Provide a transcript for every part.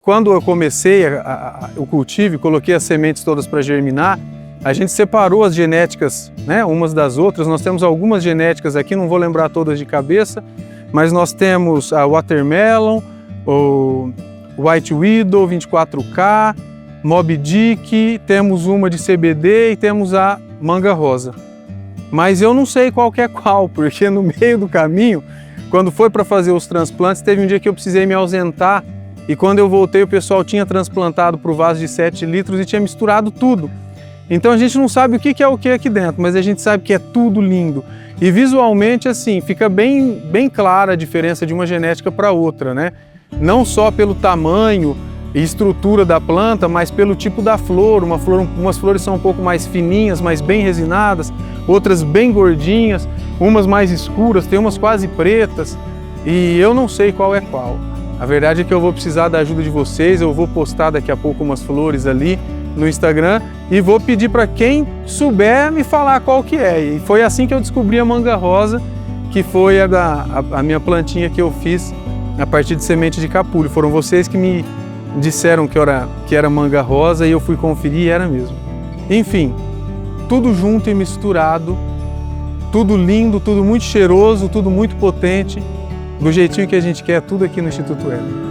Quando eu comecei o cultivo e coloquei as sementes todas para germinar, a gente separou as genéticas, né, umas das outras. Nós temos algumas genéticas aqui, não vou lembrar todas de cabeça, mas nós temos a Watermelon, o White Widow 24K, Moby Dick, temos uma de CBD e temos a Manga Rosa. Mas eu não sei qual que é qual, porque no meio do caminho, quando foi para fazer os transplantes, teve um dia que eu precisei me ausentar e quando eu voltei o pessoal tinha transplantado para o vaso de 7 litros e tinha misturado tudo. Então a gente não sabe o que é o que aqui dentro, mas a gente sabe que é tudo lindo. E visualmente assim, fica bem clara a diferença de uma genética para outra, né? Não só pelo tamanho e estrutura da planta, mas pelo tipo da flor. Umas flores são um pouco mais fininhas, mais bem resinadas, outras bem gordinhas, umas mais escuras, tem umas quase pretas, e eu não sei qual é qual. A verdade é que eu vou precisar da ajuda de vocês, eu vou postar daqui a pouco umas flores ali no Instagram e vou pedir para quem souber me falar qual que é. E foi assim que eu descobri a Manga Rosa, que foi a minha plantinha que eu fiz a partir de semente de capulho. Foram vocês que me disseram que era Manga Rosa e eu fui conferir e era mesmo. Enfim, tudo junto e misturado, tudo lindo, tudo muito cheiroso, tudo muito potente, do jeitinho que a gente quer, tudo aqui no Instituto Éden.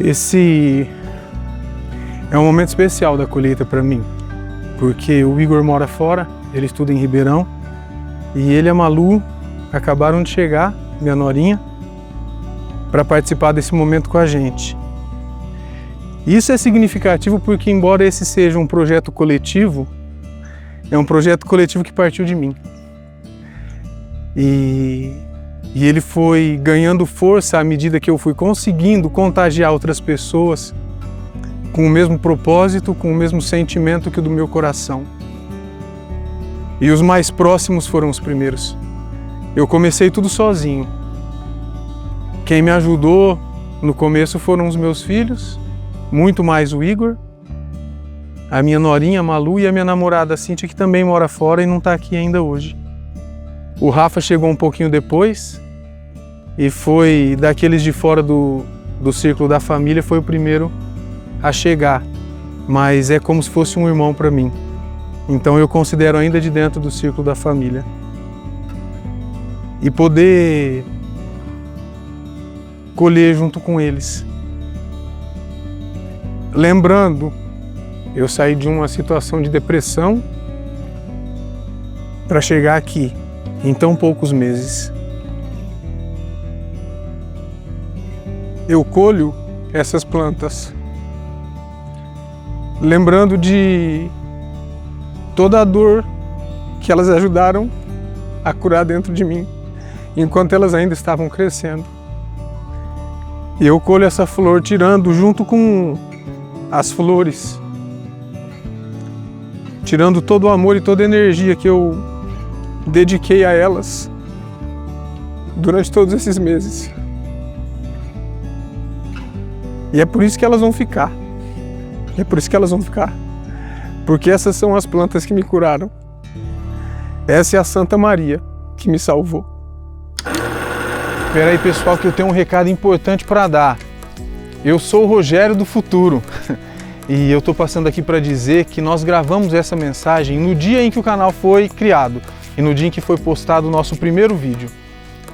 Esse é um momento especial da colheita para mim, porque o Igor mora fora, ele estuda em Ribeirão, e ele e a Malu acabaram de chegar, minha norinha, para participar desse momento com a gente. Isso é significativo porque, embora esse seja um projeto coletivo, é um projeto coletivo que partiu de mim. E ele foi ganhando força à medida que eu fui conseguindo contagiar outras pessoas com o mesmo propósito, com o mesmo sentimento que o do meu coração. E os mais próximos foram os primeiros. Eu comecei tudo sozinho. Quem me ajudou no começo foram os meus filhos, muito mais o Igor, a minha norinha, a Malu, e a minha namorada, a Cíntia, que também mora fora e não está aqui ainda hoje. O Rafa chegou um pouquinho depois, e foi daqueles de fora do círculo da família, foi o primeiro a chegar, mas é como se fosse um irmão para mim. Então eu considero ainda de dentro do círculo da família. E poder colher junto com eles. Lembrando, eu saí de uma situação de depressão para chegar aqui em tão poucos meses. Eu colho essas plantas, lembrando de toda a dor que elas ajudaram a curar dentro de mim, enquanto elas ainda estavam crescendo. E eu colho essa flor tirando junto com as flores, tirando todo o amor e toda a energia que eu dediquei a elas durante todos esses meses. E é por isso que elas vão ficar. É por isso que elas vão ficar. Porque essas são as plantas que me curaram. Essa é a Santa Maria que me salvou. Espera aí, pessoal, que eu tenho um recado importante para dar. Eu sou o Rogério do futuro. E eu estou passando aqui para dizer que nós gravamos essa mensagem no dia em que o canal foi criado e no dia em que foi postado o nosso primeiro vídeo.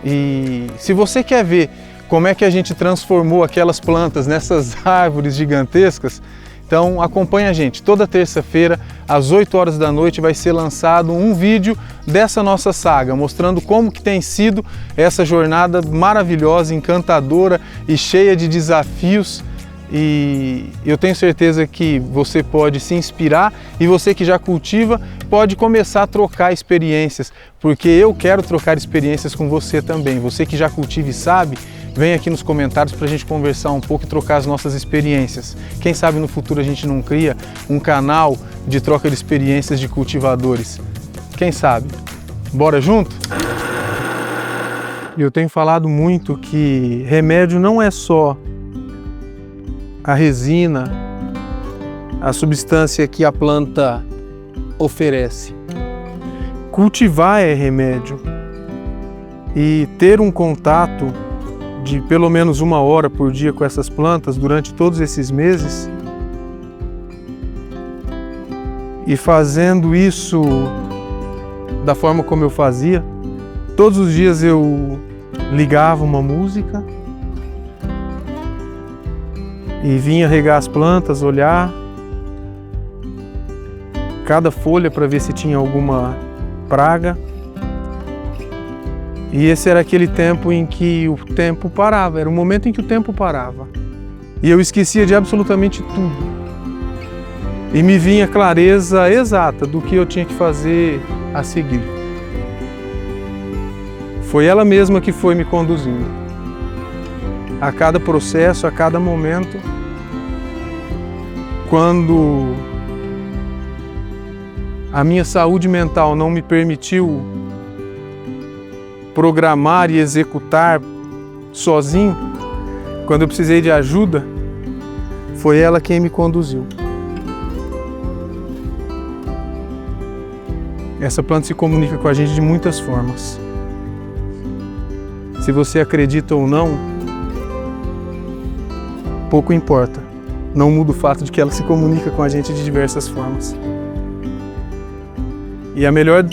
E se você quer ver como é que a gente transformou aquelas plantas nessas árvores gigantescas, Então acompanha a gente, toda terça-feira às 8 horas da noite vai ser lançado um vídeo dessa nossa saga, mostrando como que tem sido essa jornada maravilhosa, encantadora e cheia de desafios. E eu tenho certeza que você pode se inspirar e você que já cultiva pode começar a trocar experiências, porque eu quero trocar experiências com você também. Você que já cultiva e sabe, vem aqui nos comentários para a gente conversar um pouco e trocar as nossas experiências. Quem sabe no futuro a gente não cria um canal de troca de experiências de cultivadores. Quem sabe? Bora junto? Eu tenho falado muito que remédio não é só a resina, a substância que a planta oferece. Cultivar é remédio e ter um contato de pelo menos 1 hora por dia com essas plantas durante todos esses meses e fazendo isso da forma como eu fazia, todos os dias eu ligava uma música e vinha regar as plantas, olhar cada folha para ver se tinha alguma praga. E esse era aquele tempo em que o tempo parava, era o momento em que o tempo parava. E eu esquecia de absolutamente tudo. E me vinha clareza exata do que eu tinha que fazer a seguir. Foi ela mesma que foi me conduzindo. A cada processo, a cada momento, quando a minha saúde mental não me permitiu programar e executar sozinho, quando eu precisei de ajuda, foi ela quem me conduziu. Essa planta se comunica com a gente de muitas formas. Se você acredita ou não, pouco importa. Não muda o fato de que ela se comunica com a gente de diversas formas. E a melhor,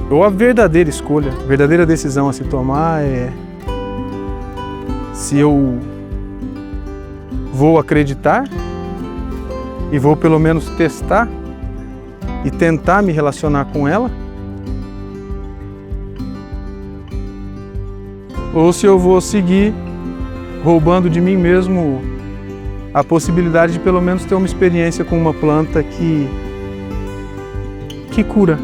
ou a verdadeira escolha, a verdadeira decisão a se tomar é se eu vou acreditar e vou pelo menos testar e tentar me relacionar com ela, ou se eu vou seguir roubando de mim mesmo a possibilidade de pelo menos ter uma experiência com uma planta que cura.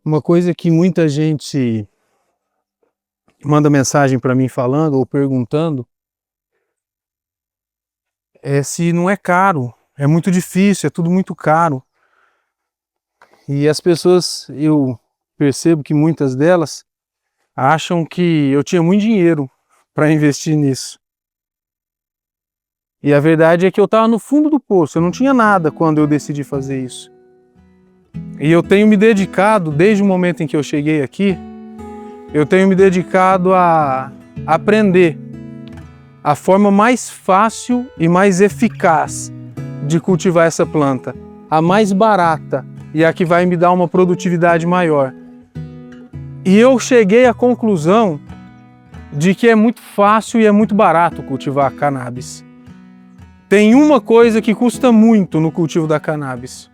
Uma coisa que muita gente manda mensagem para mim falando ou perguntando é se não é caro, é muito difícil, é tudo muito caro. E as pessoas, eu percebo que muitas delas acham que eu tinha muito dinheiro para investir nisso. E a verdade é que eu estava no fundo do poço, eu não tinha nada quando eu decidi fazer isso. E eu tenho me dedicado, desde o momento em que eu cheguei aqui, eu tenho me dedicado a aprender a forma mais fácil e mais eficaz de cultivar essa planta, a mais barata e a que vai me dar uma produtividade maior. E eu cheguei à conclusão de que é muito fácil e é muito barato cultivar cannabis. Tem uma coisa que custa muito no cultivo da cannabis: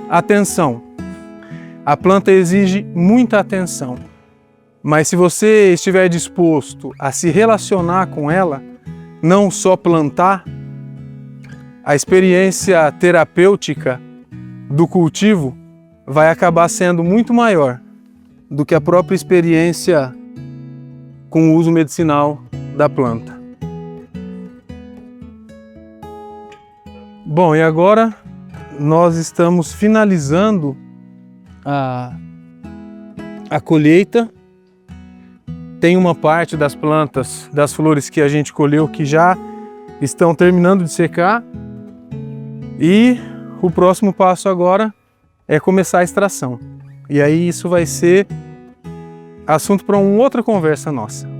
atenção. A planta exige muita atenção, mas se você estiver disposto a se relacionar com ela, não só plantar, a experiência terapêutica do cultivo vai acabar sendo muito maior do que a própria experiência com o uso medicinal da planta. Bom, e agora nós estamos finalizando a colheita. Tem uma parte das plantas, das flores que a gente colheu que já estão terminando de secar. E o próximo passo agora é começar a extração. E aí isso vai ser assunto para uma outra conversa nossa.